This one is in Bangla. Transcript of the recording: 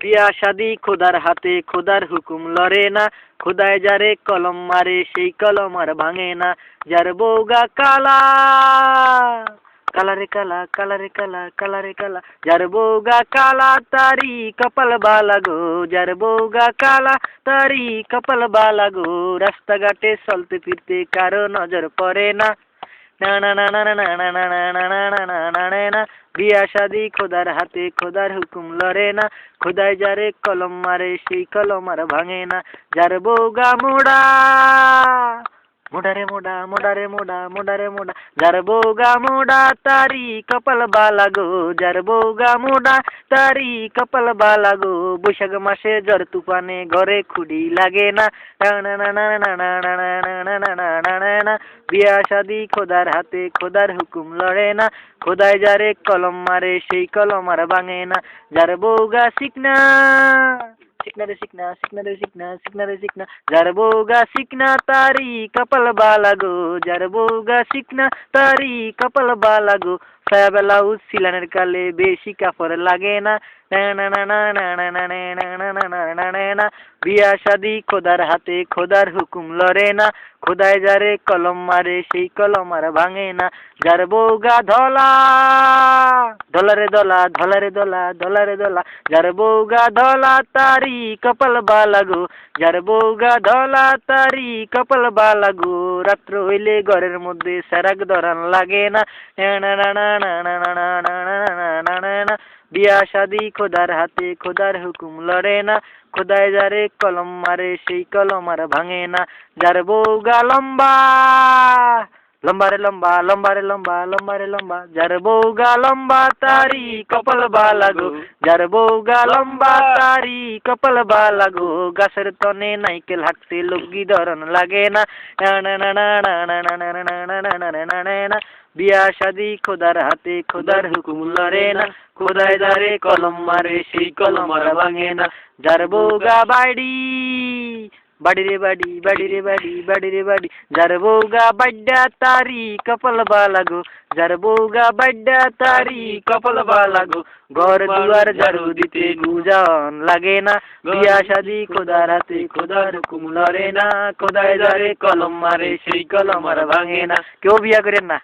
বিয়া শাদি খোদার হাতে, খোদার হুকুম লড়ে না। খোদায় যারে কলম মারে, সেই কলম আর ভাঙে না। যার বউগা কালা, কালারে কালা, কালারে কালা, কালারে কালা। যার বউগা কালা, তারি কপাল বালা গো। যার বউগা কালা, তারি কপাল বালা গো। রাস্তাঘাটে চলতে ফিরতে কারো নজর পড়ে না। না না না না না না না না না না না না না না না। বিয়া শাদি খোদার হাতে, খোদার হুকুম লড়ে না। খোদায় যারে কলম মারে, সেই কলম আর ভাঙে না। যার বউগা মোড়া, মোড়ারে মোড়া, মোড়ারে মোড়া, মোড়ারে মোড়া। যার বউগা মোড়া, তারি কপাল বালা গো। যার বউগা মোড়া, তারি কপাল বালা গো। বৈশাখ মাসে ঝড় তুফানে ঘরে খুঁড়ি লাগে না। না না না না না না না না না না না না না না। বিয়া শাদি খোদার হাতে, খোদার হুকুম লড়ে না। খোদায় যারে কলম মারে, সেই কলম আর ভাঙে না। যার বউগা শিকনা, শিকনা রে শিকনা, শিকনা রে শিকনা, শিকনা রে শিকনা। যার বউগা শিকনা, তারি কপাল বালা গো। যার বউগা শিকনা, তারি কপাল বালা গো। সায়া ব্লাউজ সিলানের কালে বেশি কাপড় লাগে না। না না না না না না না না না না না না না না। বিয়া শাদি খোদার হাতে, খোদার হুকুম লড়ে না। খোদায় যারে কলম মারে, সেই কলম আর ভাঙে না। যার বউগা ধলা, ধলারে দলা, ধলারে দলা, ধলারে দলা। যার বউগা ধলা, তারি কপাল বালা গো। যার বউগা ধলা, তারি কপাল বালা গো। রাত্র হইলে ঘরের মধ্যে সেরাক ধরান লাগে না। না না না না না না না না না না না না না। বিয়া শাদি খোদার হাতে, খোদার হুকুম লড়ে না। খোদায় যারে কলম মারে, সেই কলম আর ভাঙে না। যার বউগা লম্বা, লম্বা রে লম্বা, লম্বা রে লম্বা, লম্বা রে লম্বা। যার বউগা লম্বা, তারি কপাল বালা গো। যার বউগা লম্বা, তারি কপাল বালা গো। গাছের তনে নাইকেল হাঁটতে লগ্গি ধরন লাগে না। না না না না না না না না না না না না না না। বিয়া শাদি খোদার হাতে, খোদার হুকুম লড়ে না। খোদায় যারে কলম মারে, সেই কলম আর ভাঙে না। যার বউগা বাড়ি, বাড়ি রে বাড়ি, বাড়ি রে বাড়ি, বাড়ি রে বাড়ি। যার বউগা বাড্ডা, তারি কপাল বালা গো। যার বউগা বাড্ডা, তারি কপাল বালা গো। ঘর দুয়ার ঝাড়ু দিতে গুজান লাগে না। বিয়া শাদি খোদার হাতে, খোদার হুকুম লড়ে না। খোদায় যারে কলম মারে, সেই কলম আর ভাঙে না। কেউ বিয়া করেন না।